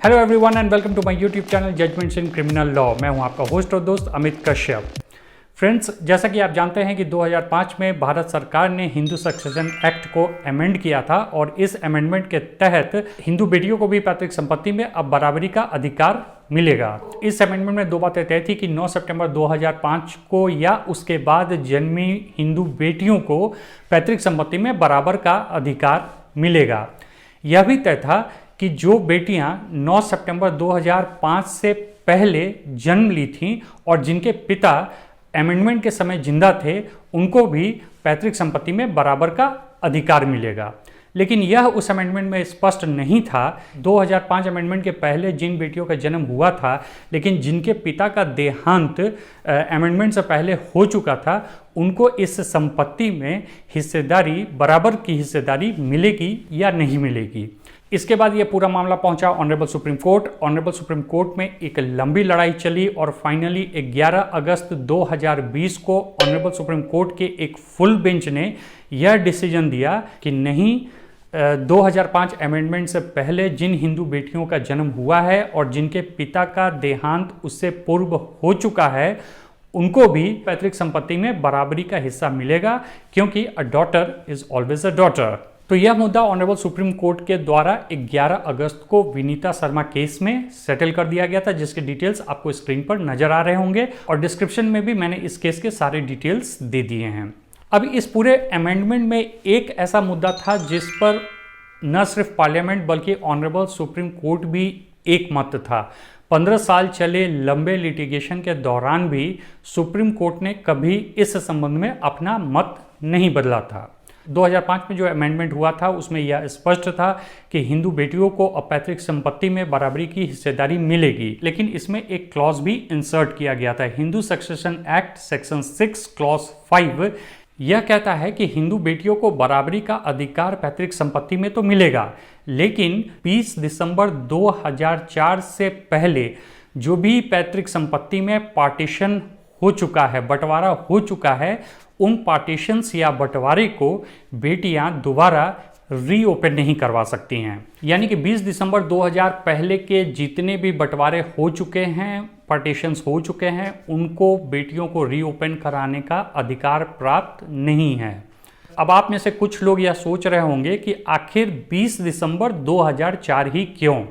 Hello everyone and welcome to my YouTube channel judgments in criminal law. मैं हूं आपका host और दोस्त अमित कश्यप। फ्रेंड्स, जैसा कि आप जानते हैं कि 2005 में भारत सरकार ने हिंदू सक्सेशन एक्ट को अमेंड किया था और इस अमेंडमेंट के तहत हिंदू बेटियों को भी पैतृक संपत्ति में अब बराबरी का अधिकार मिलेगा। इस अमेंडमेंट में दो बातें तय थी कि 9 सितंबर 2005 को या उसके बाद जन्मी हिंदू बेटियों को पैतृक संपत्ति में बराबर का अधिकार मिलेगा। यह भी तय था कि जो बेटियां 9 सितंबर 2005 से पहले जन्म ली थीं और जिनके पिता अमेंडमेंट के समय जिंदा थे, उनको भी पैतृक संपत्ति में बराबर का अधिकार मिलेगा। लेकिन यह उस अमेंडमेंट में स्पष्ट नहीं था। 2005 अमेंडमेंट के पहले जिन बेटियों का जन्म हुआ था लेकिन जिनके पिता का देहांत अमेंडमेंट से पहले हो चुका था, उनको इस संपत्ति में हिस्सेदारी, बराबर की हिस्सेदारी मिलेगी या नहीं मिलेगी। इसके बाद ये पूरा मामला पहुंचा honourable supreme court. Honourable supreme court में एक लंबी लड़ाई चली और फाइनली 11 अगस्त 2020 को ऑनरेबल सुप्रीम कोर्ट के एक फुल बेंच ने यह डिसीजन दिया कि नहीं, 2005 अमेंडमेंट से पहले जिन हिंदू बेटियों का जन्म हुआ है और जिनके पिता का देहांत उससे पूर्व हो चुका है, उनको भी पैतृक संपत्ति में बराबरी का हिस्सा मिलेगा, क्योंकि a daughter is always a daughter. तो यह मुद्दा ऑनरेबल सुप्रीम कोर्ट के द्वारा 11 अगस्त को विनीता शर्मा केस में सेटल कर दिया गया था, जिसके डिटेल्स आपको स्क्रीन पर नजर आ रहे होंगे और डिस्क्रिप्शन में भी मैंने इस केस के सारे डिटेल्स दे दिए हैं। अब इस पूरे अमेंडमेंट में एक ऐसा मुद्दा था जिस पर न सिर्फ पार्लियामेंट बल्कि ऑनरेबल सुप्रीम कोर्ट भी एक मत था। 15 साल चले लंबे लिटिगेशन के दौरान भी सुप्रीम कोर्ट ने कभी इस संबंध में अपना मत नहीं बदला था। 2005 में जो अमेंडमेंट हुआ था उसमें यह स्पष्ट था कि हिंदू बेटियों को अपैतृक संपत्ति में बराबरी की हिस्सेदारी मिलेगी, लेकिन इसमें एक क्लॉज भी इंसर्ट किया गया था। Hindu succession act section 6 clause 5 यह कहता है कि हिंदू बेटियों को बराबरी का अधिकार पैतृक संपत्ति में तो मिलेगा, लेकिन 20 दिसंबर 2004 से पहले जो भी पैतृक संपत्ति में पार्टीशन हो चुका है, बंटवारा हो चुका है, उन पार्टीशंस या बंटवारे को बेटियां दोबारा रीओपन नहीं करवा सकती हैं। यानी कि 20 दिसंबर 2000 पहले के जितने भी बंटवारे हो चुके हैं, पार्टीशंस हो चुके हैं, उनको बेटियों को रीओपन कराने का अधिकार प्राप्त नहीं है। अब आप में से कुछ लोग यह सोच रहे होंगे कि आखिर 20 दिसंबर 2004 ही क्यों?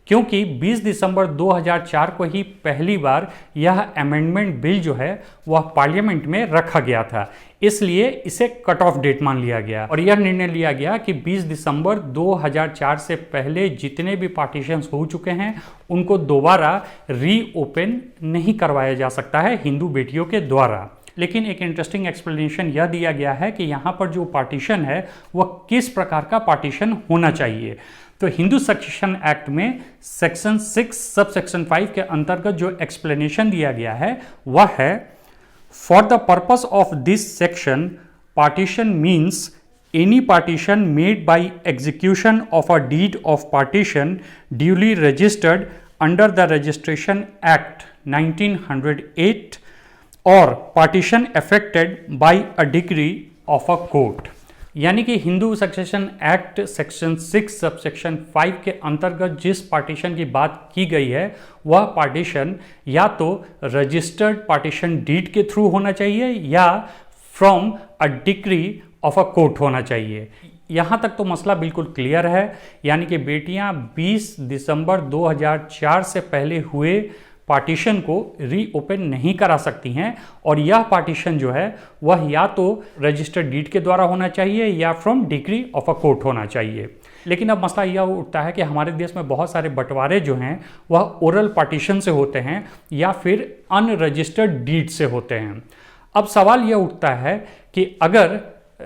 क्योंकि 20 दिसंबर 2004 को ही पहली बार यह अमेंडमेंट बिल जो है वह पार्लियामेंट में रखा गया था, इसलिए इसे कट ऑफ डेट मान लिया गया और यह निर्णय लिया गया कि 20 दिसंबर 2004 से पहले जितने भी पार्टीशंस हो चुके हैं उनको दोबारा रीओपन नहीं करवाया जा सकता है हिंदू बेटियों के द्वारा। लेकिन एक इंटरेस्टिंग एक्सप्लेनेशन यह दिया गया है कि यहाँ पर जो पार्टीशन है वह किस प्रकार का पार्टीशन होना चाहिए। तो हिंदू सक्सेशन एक्ट में सेक्शन 6 सब सेक्शन 5 के अंतर्गत जो एक्सप्लेनेशन दिया गया है वह है, for the purpose of this section partition means any partition made by execution of a deed of partition duly registered under the registration act 1908 और partition affected by a decree of a court. यानी कि Hindu succession act section 6 sub section 5 के अंतर्गत जिस partition की बात की गई है वह पार्टीशन या तो रजिस्टर्ड पार्टीशन डीड के थ्रू होना चाहिए या from a decree of a court होना चाहिए। यहाँ तक तो मसला बिल्कुल क्लियर है। यानी कि बेटियाँ 20 दिसंबर 2004 से पहले हुए पार्टीशन को रीओपन नहीं करा सकती हैं और यह पार्टीशन जो है वह या तो रजिस्टर्ड डीड के द्वारा होना चाहिए या from decree of a court होना चाहिए। लेकिन अब मसला यह उठता है कि हमारे देश में बहुत सारे बंटवारे जो हैं वह ओरल पार्टीशन से होते हैं या फिर अनरजिस्टर्ड डीड से होते हैं। अब सवाल यह उठता है कि अगर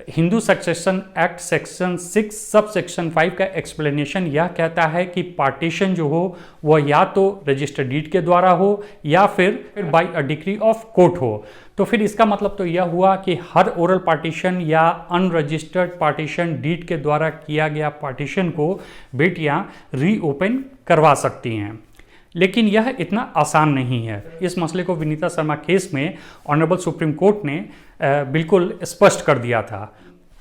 Hindu succession act section 6 sub section 5 का एक्सप्लेनेशन यह कहता है कि पार्टीशन जो हो वह या तो रजिस्टर्ड डीड के द्वारा हो या फिर by a decree of court हो, तो फिर इसका मतलब तो यह हुआ कि हर ओरल पार्टीशन या अनरजिस्टर्ड पार्टीशन डीड के द्वारा किया गया पार्टीशन को बेटियां रीओपन करवा सकती हैं। लेकिन यह इतना आसान नहीं है। इस मसले को विनीता शर्मा केस में ऑनरेबल सुप्रीम कोर्ट ने बिल्कुल स्पष्ट कर दिया था।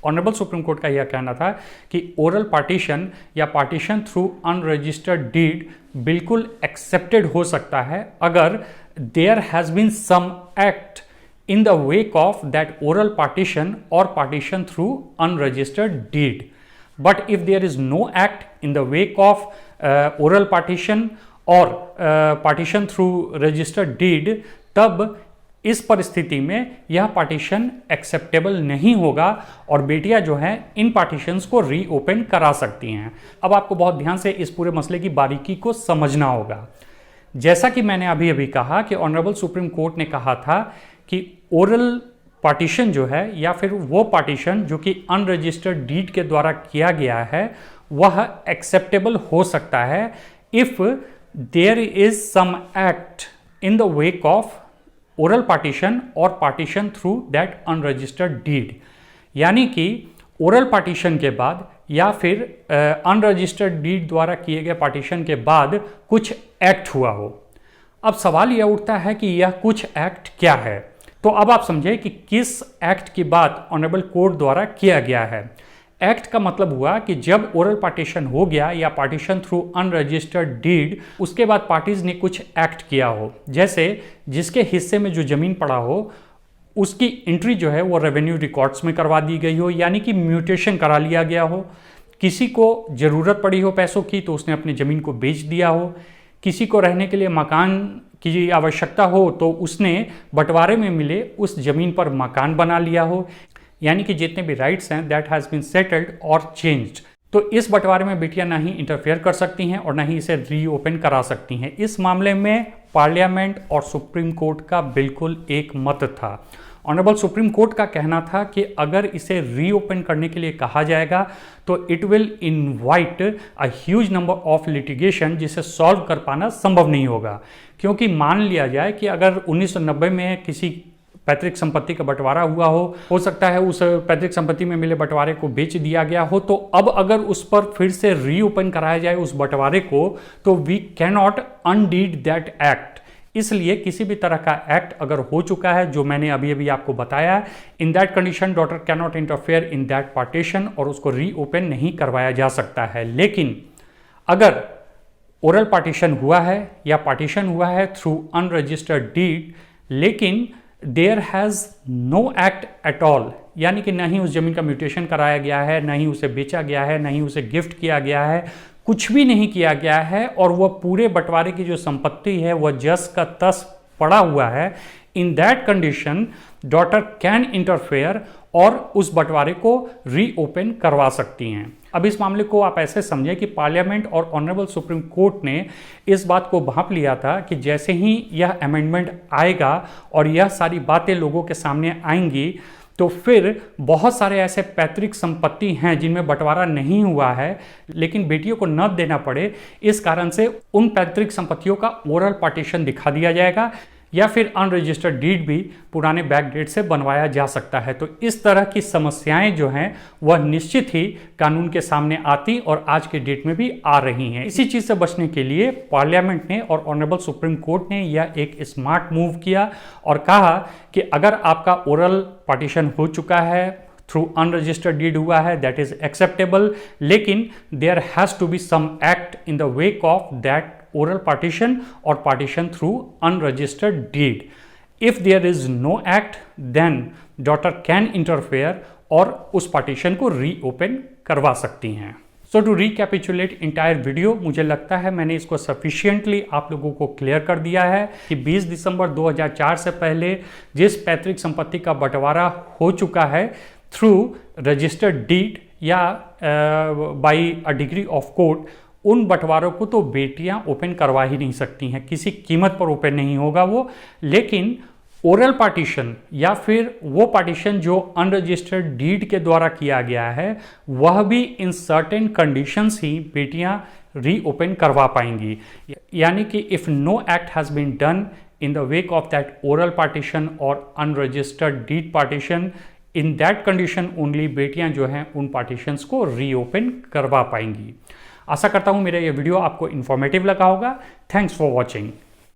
ऑनरेबल सुप्रीम कोर्ट का यह कहना था कि ओरल पार्टीशन या पार्टीशन थ्रू अनरजिस्टर्ड डीड बिल्कुल एक्सेप्टेड हो सकता है अगर there has been some act in the wake of that oral partition or partition through unregistered deed. But if there is no act in the wake of oral partition or partition through registered deed, तब इस परिस्थिति में यह partition acceptable नहीं होगा और बेटियां जो हैं इन पार्टीशंस को रीओपन करा सकती हैं। अब आपको बहुत ध्यान से इस पूरे मसले की बारीकी को समझना होगा। जैसा कि मैंने अभी कहा कि ऑनरेबल सुप्रीम कोर्ट ने कहा था कि ओरल पार्टीशन जो है या फिर वो पार्टीशन जो कि अनरजिस्टर्ड डीड के द्वारा किया गया है वह एक्सेप्टेबल हो सकता है if there is some act in the wake of oral partition और partition through that unregistered deed. यानी कि ओरल पार्टीशन के बाद या फिर अनरजिस्टर्ड डीड द्वारा किए गए पार्टीशन के बाद कुछ एक्ट हुआ हो। अब सवाल यह उठता है कि यह कुछ एक्ट क्या है। तो अब आप समझे कि किस एक्ट की बात ऑनरेबल कोर्ट द्वारा किया गया है। एक्ट का मतलब हुआ कि जब ओरल पार्टीशन हो गया या पार्टीशन थ्रू अनरजिस्टर्ड डीड, उसके बाद पार्टीज ने कुछ एक्ट किया हो, जैसे जिसके हिस्से में जो जमीन पड़ा हो उसकी एंट्री जो है वो रेवेन्यू रिकॉर्ड्स में करवा दी गई हो, यानी कि म्यूटेशन करा लिया गया हो। किसी को ज़रूरत पड़ी हो पैसों की तो उसने अपनी ज़मीन को बेच दिया हो। किसी को रहने के लिए मकान की आवश्यकता हो तो उसने बंटवारे में मिले उस ज़मीन पर मकान बना लिया हो। यानी कि जितने भी राइट्स हैं दैट हैज़ बीन सेटल्ड और चेंज्ड। तो इस बंटवारे में बेटियां ना ही इंटरफेयर कर सकती हैं और ना ही इसे रीओपन करा सकती हैं। इस मामले में पार्लियामेंट और सुप्रीम कोर्ट का बिल्कुल एक मत था। ऑनरेबल सुप्रीम कोर्ट का कहना था कि अगर इसे रीओपन करने के लिए कहा जाएगा तो it will invite a huge number of litigation, जिसे सॉल्व कर पाना संभव नहीं होगा। क्योंकि मान लिया जाए कि अगर 1990 में किसी पैतृक संपत्ति का बंटवारा हुआ हो सकता है उस पैतृक संपत्ति में मिले बंटवारे को बेच दिया गया हो, तो अब अगर उस पर फिर से रीओपन कराया जाए उस बंटवारे को तो we can not undid that act. इसलिए किसी भी तरह का एक्ट अगर हो चुका है जो मैंने अभी आपको बताया, इन that condition daughter can not interfere in that partition और उसको रीओपन नहीं करवाया जा सकता है। लेकिन अगर ओरल पार्टीशन हुआ है या पार्टीशन हुआ है थ्रू अनरजिस्टर्ड डीड, लेकिन there has no act at all, यानी कि ना ही उस जमीन का म्यूटेशन कराया गया है, ना ही उसे बेचा गया है, ना ही उसे गिफ्ट किया गया है, कुछ भी नहीं किया गया है और वह पूरे बंटवारे की जो संपत्ति है वह जस का तस पड़ा हुआ है। इन that condition daughter can interfere और उस बंटवारे को रीओपन करवा सकती हैं। अब इस मामले को आप ऐसे समझें कि पार्लियामेंट और ऑनरेबल सुप्रीम कोर्ट ने इस बात को भांप लिया था कि जैसे ही यह अमेंडमेंट आएगा और यह सारी बातें लोगों के सामने आएंगी तो फिर बहुत सारे ऐसे पैतृक संपत्ति हैं जिनमें बंटवारा नहीं हुआ है लेकिन बेटियों को न देना पड़े, इस कारण से उन पैतृक संपत्तियों का ओरल पार्टीशन दिखा दिया जाएगा या फिर अनरजिस्टर्ड डीड भी पुराने बैकडेट से बनवाया जा सकता है। तो इस तरह की समस्याएं जो हैं वह निश्चित ही कानून के सामने आती और आज के डेट में भी आ रही हैं। इसी चीज़ से बचने के लिए पार्लियामेंट ने और ऑनरेबल सुप्रीम कोर्ट ने यह एक स्मार्ट मूव किया और कहा कि अगर आपका ओरल पार्टीशन हो चुका है, थ्रू अनरजिस्टर्ड डीड हुआ है, दैट इज एक्सेप्टेबल, लेकिन there has to be some act in the wake of that oral partition or partition through unregistered deed. If there is no act, then daughter can interfere और उस partition को reopen करवा सकती हैं। So to recapitulate entire video, मुझे लगता है मैंने इसको sufficiently आप लोगों को क्लियर कर दिया है कि 20 दिसंबर 2004 से पहले जिस पैतृक संपत्ति का बंटवारा हो चुका है थ्रू रजिस्टर्ड डीड या by a degree of court, उन बंटवारों को तो बेटियां ओपन करवा ही नहीं सकती हैं, किसी कीमत पर ओपन नहीं होगा वो। लेकिन ओरल पार्टीशन या फिर वो पार्टीशन जो अनरजिस्टर्ड डीड के द्वारा किया गया है वह भी इन सर्टेन कंडीशंस ही बेटियां रीओपन करवा पाएंगी। यानी कि if no act has been done in the wake of that oral partition और unregistered deed partition, in that condition only बेटियां जो हैं उन पार्टीशंस को रीओपन करवा पाएंगी। आशा करता हूँ मेरा ये वीडियो आपको इन्फॉर्मेटिव लगा होगा। Thanks for watching.